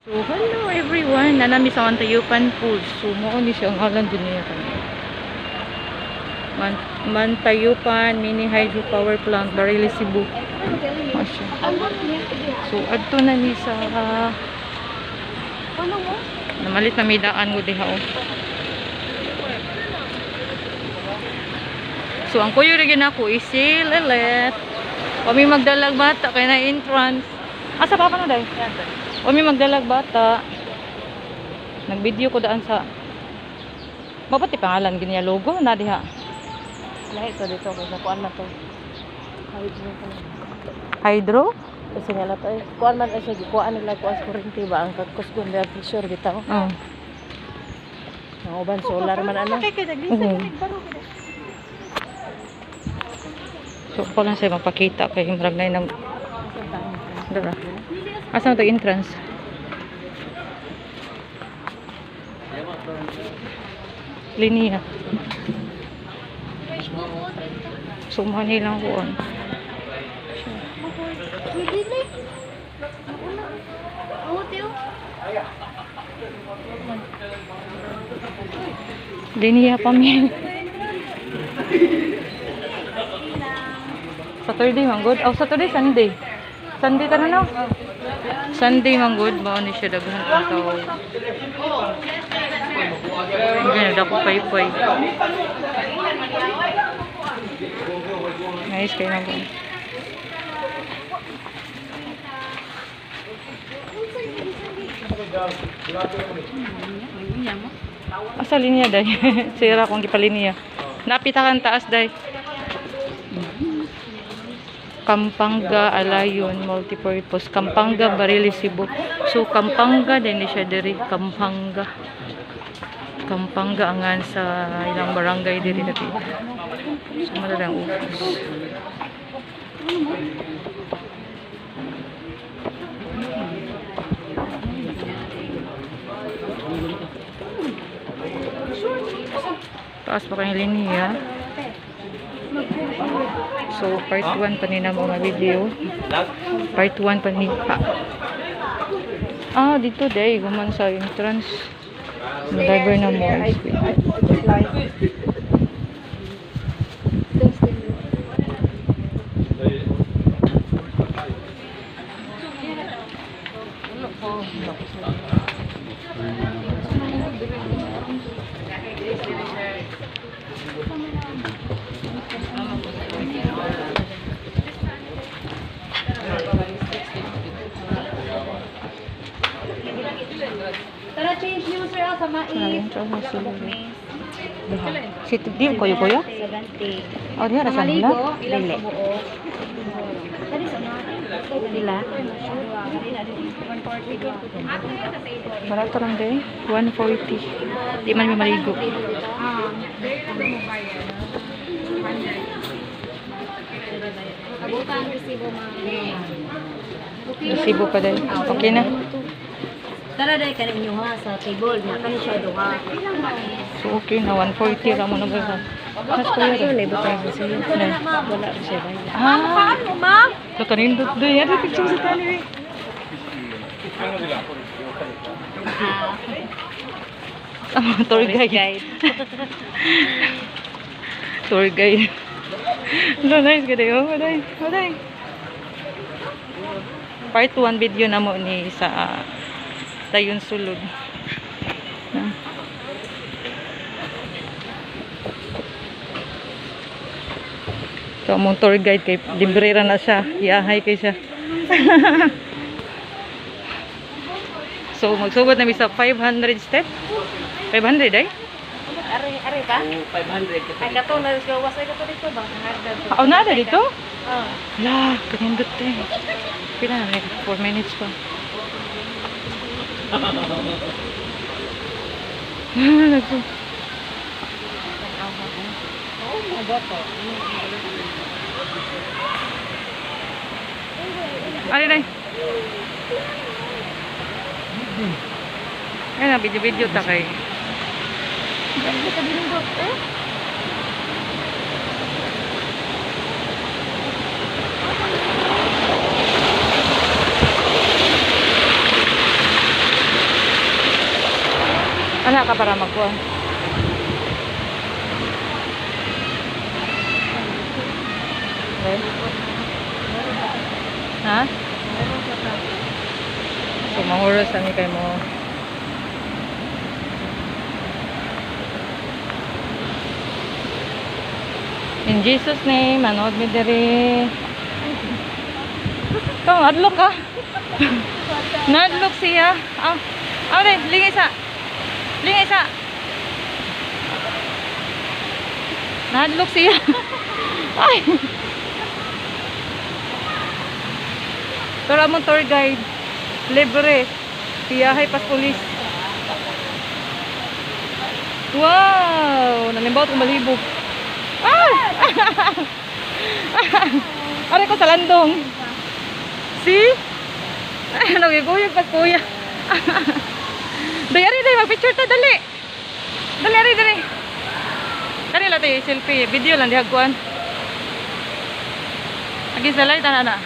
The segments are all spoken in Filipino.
So, hello everyone. Nanami sa Mantayupan Pool. So, mo ni siya ang alam din niya kami. Mantayupan Mini Hydro Power Plant, Barili, Cebu. Masya. So, adto na ni sa namalit na may daan ko diha oh. So, ang kuyo rin ako is si Lelet. Kami magdalag bata kaya na entrance. Asa pa na day? Kami magdalag bata. Nag-video ko daan sa Babat pangalan giniya logo na diha. Lahi ito dito kung nakuan na to. Hydro? Kasi nga na to eh. Kuan man ay siya. Kuan nila kuan kurinti ba? Ang kakuskun na picture bitaw. Oo. Ang uban solar man ano. So, ako lang sa'yo magpakita kay marag na yung dara. Asa na ito entrance? Linya. Sumani lang ko on. Linya pa mi. Saturday manggod. Oh, Saturday, Sunday. Sunday ka na no? Sunday manggod. Mao ni siya daghan ang tao. Ganyan, dako pay-pay. Nice kayo na po. Asa linya day? Sira kong gipalinya. Napitakan taas day. Kampanga Alayon Multipurpose. Kampanga Barili, Cebu. So Kampanga din siya diri. Kampanga angan sa ilang barangay diri dati. So madalang office. Taas pa kayong linya. So, part 1 pa nila mga video. Part 1 pa nila. Dito day. Guman sa entrance. Driver na mo. Tara, change nyo sir sa mais. Si di ko kuya? 70. Oh, diha ra sa nila. Ilang kabuo? Tadi sa mga. Dila. Barato lang day. 140. Di man may maligo. Abutan resibo Resibo pa day. Okay na. Tara day kanin nyo ha sa table niya. Kani siya duha. So okay na. 140 ra mo na ba? Mas kuya Ayun, rin. libot tayo sa siya. Wala na ma'am. Wala rin siya. Ma'am, mo ma'am? Kakanindot day. Ano picture sa tali? Tour guide. Tour guide. No, nice ka day. Maday. Part 1 video na mo ni sa Dayon Sulod. So, mong tour guide kay librera na siya. Yahay kay siya. So, magsugod na mi sa 500 step. 500 ay? Ari pa? 500. Ay, kato na gawas ay kato dito bang? Na dito? Oo. La, kanindot eh. Pila na, 4 minutes pa. Nagso. Ay, ay. Ay na, video-video ta kay. Ganda ka din doon. Ana ka para magkuha. Okay. Ha? So, mahuros kami kay mo. In Jesus' name, manood mi diri. Ikaw, adlok ka. Nadlok siya. Ade, lingay sa. Lingay sa. Nadlok siya. Ay. Pero among tour guide, libre. Piyahay pas pulis. Wow! Nalimbaw kong malibog. Ah! Aray ko sa landong. See? Ay, nagiguyog pas kuya. Dali, ari, mag-picture ta, dali. Dali, ari, dali. Dali lang tayo, selfie. Video lang, dihagkuhan. Lagi sa light, ana.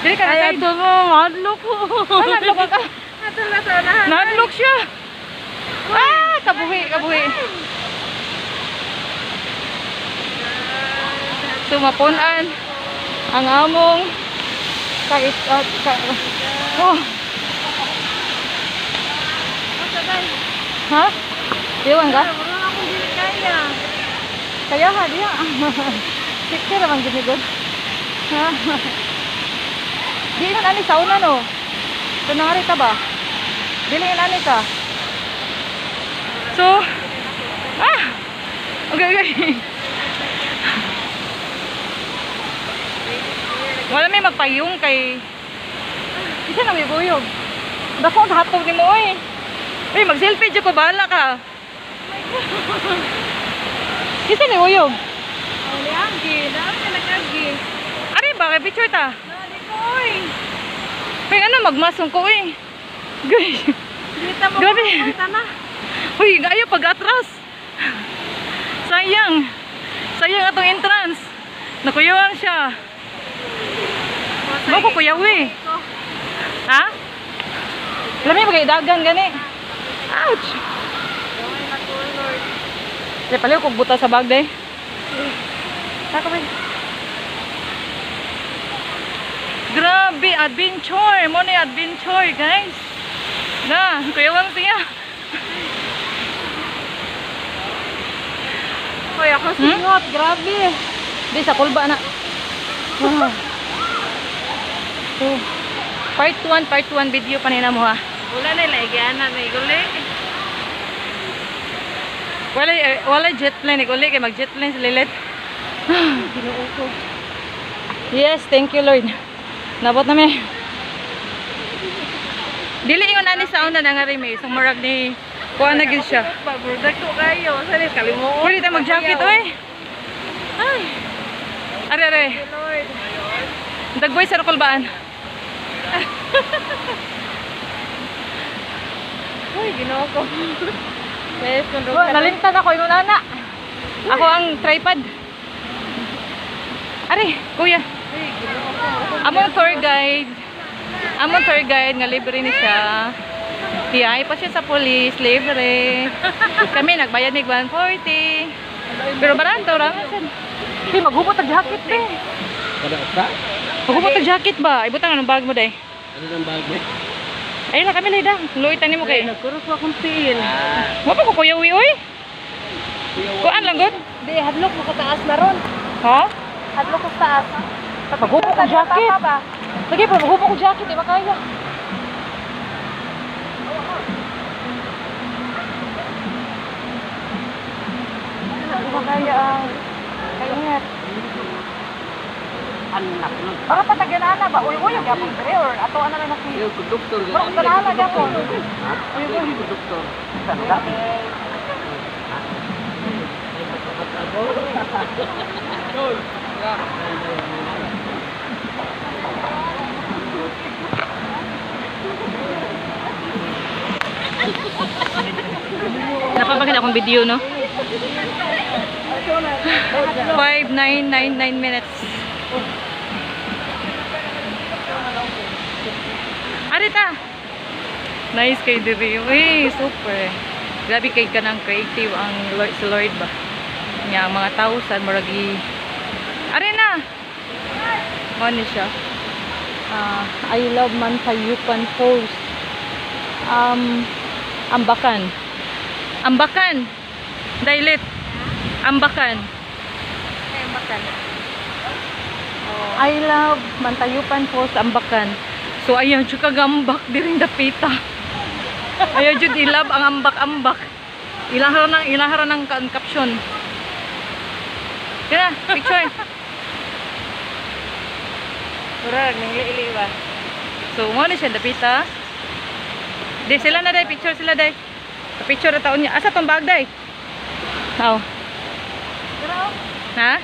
Dili ka na side. Ay, ato mo, madlok ko. Nadlok ka. Ato na sa unahan. Nadlok siya. Ah, kabuhi, kabuhi. Sumapunan ang among oh. Ha? Iwan ka? Wala akong dili kaya. Kaya ha, diya. Sikti naman ginigod. Ha? Di nga ani sa una no. Tunangari ka ba? Dili nga ani ka. So, okay, okay. Wala may magpayong kay isa na may buyog. Dako ang hapog ni mo eh. Uy, mag-selfie dyan ko, bahala ka. Isa ni buyog. Ay, agi. Dami na nag-agi. Ari ba, kay picture ta? Nani ko, oy. Kaya ano, magmasong ko eh. Guys. Dito mo Grabe. pupunta na. Uy, ayaw pag-atras. Sayang. Sayang atong entrance. Nakuyawang siya. Bako kuyawi. Ha? Lami magaidagan gani. Ouch. Dali pala kung buta sa bag day. Saka ba? Grabe, adventure. Mo na adventure, guys. Na, kuyawang siya. Hoy, ako singot. Grabe. Di sa kulba na. Wow. So, part 1 video pa nila mo ha. Wala na ilaiganan na iguli. Wala jet plane, uli kay mag jet plane sa lilit. Ginoo ko. Yes, thank you Lord. Nabot na mi. Dili ingon ani sa una nga rin may isang murag ni kuha na gid siya. Pagurdag ko kayo. Sali, kalimuot. Pwede tayo mag-jacket, oy. Ay. Are. Lord. Dagboy sa kulbaan. Uy, ginoo ko. Yes, kung Oh, nalimtan ako ingon ana. Ako ang tripod. Are, kuya. Uy, ginoo ko. Among tour guide nga libre ni siya. Tiyay pa siya sa police, libre. Kami nagbayad ni 140. Pero barato ra. Hey, maghubot ang jacket be. Kada ka? Maghubot ang jacket ba? Ibutang anong bag mo day? Ano ng bag mo? Ayun na kami lida. Luitan nimo kay. Nagkurus ko akong pin. Wa pa ko kuyawi oy. Kuan lang gud. Di, hadlok mo ko taas na ron. Ha? Hadlok ko taas. Maghubot ang jacket. Sige pa, maghubot ko jacket, di ba kaya? Di ba kaya ang kaingat? Anak no. Baka pataganana ba? Uy, gyapon dire or ato ana lang nasi. Yung konduktor. Baka banana gyapon. Uy, konduktor. Napapakita akong video, no? 5,999 minutes. Arita! Nice kay Diri. Uy, super. Grabe kay kanang creative ang Lord, si Lord ba. Nya ang mga tao sa muragi. Are na. Mo ni siya. I love Mantayupan Falls. Ambakan. Ambakan. Dailit. Ambakan. I love Mantayupan Falls, Ambakan. So ayaw jud kagambak diring dapita. Ayaw jud ilab ang ambak-ambak. Ilahara ng caption. Kaya, picture. Murag ning liili ba. So mo ni siya dapita. Di sila na day picture sila day. Picture na taon niya. Asa tong bag day? How? Ha?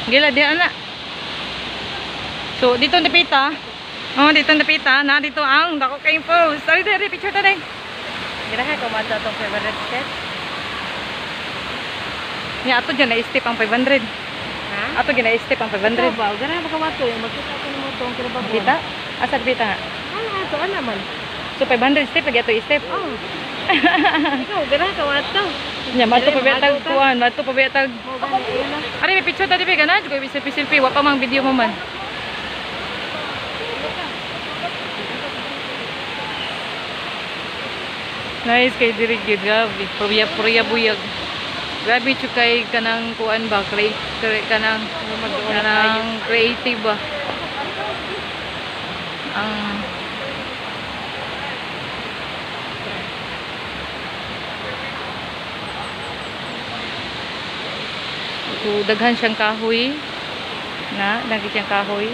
Gila di ana. So dito napita. Oh, dito napita. Na dito ang dako kay pose. Sorry day, picture ta day. Girahay ko mato tong favorite sketch. Nya ato dyan na step ang 500. Ha? Ato gina step ang 500. Ba, girahay ba mato yung makita ko mo tong kinabang. Kita? Asa dapita nga? Ano to naman? So 500 step lagi ato step. Oh. Ikaw girahay ka mato. Nya mato pa betag kuan, mato pa betag. Mo gani ayun na. Ari may picture ta di ba kana? Ko selfie wa pa mang video mo man. Nice kay diri gid grabe. Purya buyag. Grabe chu kay kanang kuan ba kanang creative ba. Ang so, daghan siyang kahoy na lagi siyang kahoy.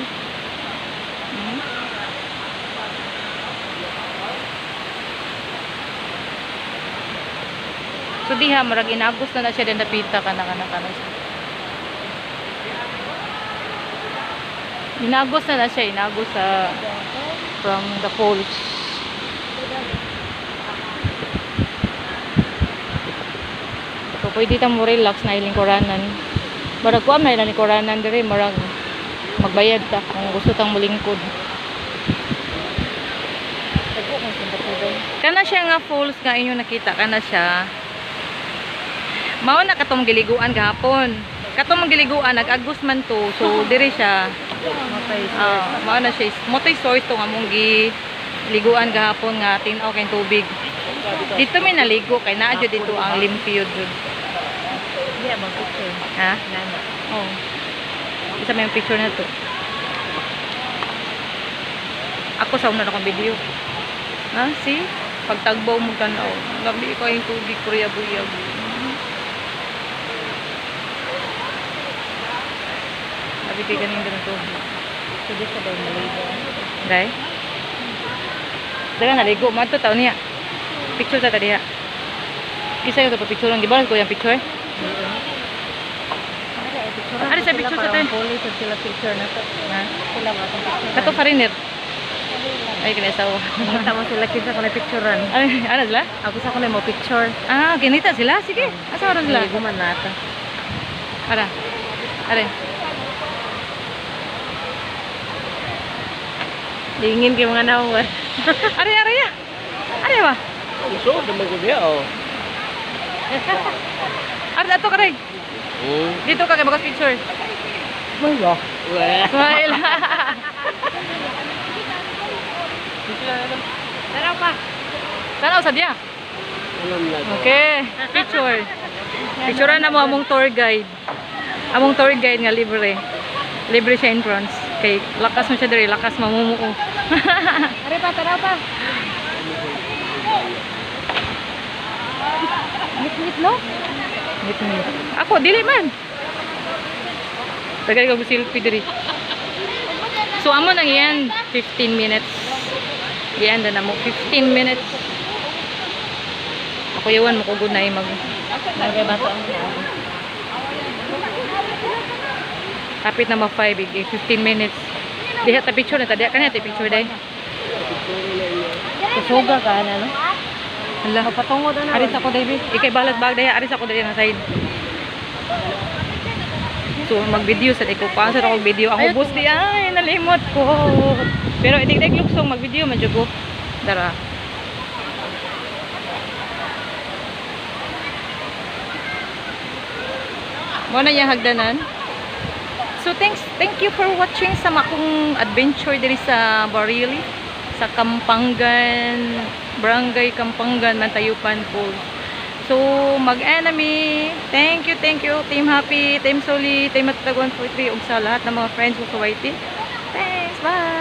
So diha marag inagos na siya din napita kana siya. Inagos na siya, inagos sa from the falls. So pwede ta mo relax na ilingkuranan. Marag kuan may lingkuranan diri marag magbayad ta kung gusto tang molingkod. Kana siya nga falls nga inyo nakita kana siya. Mao na katong giliguan gahapon. Katong giliguan nag-agos man to. So diri siya. Mao na siya. Motay soy to nga mong giliguan gahapon nga tinaw kay tubig. Dito may naligo kay naa jud dito ang limpyo jud. Di ba picture? Ha? Nana. Oh. Isa may picture na to. Ako sa una na kong video. Ha? See? Pagtagbaw mo tanaw. Labi ko yung tubig kurya-buyag. Labi kayo ganing ganun tubig. Sige sa daw maligo. Dahil? Daga naligo. Mato tao niya. Picture sa tadiya. Isa yung picture lang. Di ba ko yung picture? Ari sa picture sa tayo. Puli sa sila picture na to. Ha? Sila ba itong picture? Kato foreigner. Ay, kinasawa. Kita mo sila kinsa ko na picturean. Ay, ano sila? Ako sa ko na mo picture. Ah, kinita sila? Sige. Asa oras sila? Maligo man nata. Ara. Are. Dingin kay mga nawar. Are, are ya. Are ba? So, naman ko diya, oh. Are, ato ka rin. Dito ka kay bagas picture. May ba? Smile. Tara pa. Tanaw sa diya. Alam na ko. Okay. Picture. Picturean na mo among tour guide. Among tour guide nga libre. Libre siya entrance. Kay lakas mo siya diri, lakas mamumuo. Tara pa, tara pa. Ngit-ngit no? Ngit-ngit. Ako dili man. Tagay ko selfie diri. So amo nang yan 15 minutes. Yan na mo 15 minutes. Ako yawan mo ko gunay mag Lagay ba to? kapit na mag 5 15 minutes. Diha ta picture na ta diha kanya ta picture dai. Kusuga ka na no? Hala. Patungod na. Aris ako dai bi. Ikay balag bag dai aris ako dai na side. So mag-video sa ko paano sa ako video. Ang ubos di ay nalimot ko. Pero itig-dig luksong mag-video man jud ko. Dara. Mo na yung hagdanan. So thank you for watching sa akong adventure diri sa Barili, sa Kampangan, Barangay Kampangan, Mantayupan Falls. So mag-enemy. Thank you Team Happy, Team Soli, Team Matatagon 43 ug sa lahat ng mga friends ko sa YT. Thanks, bye.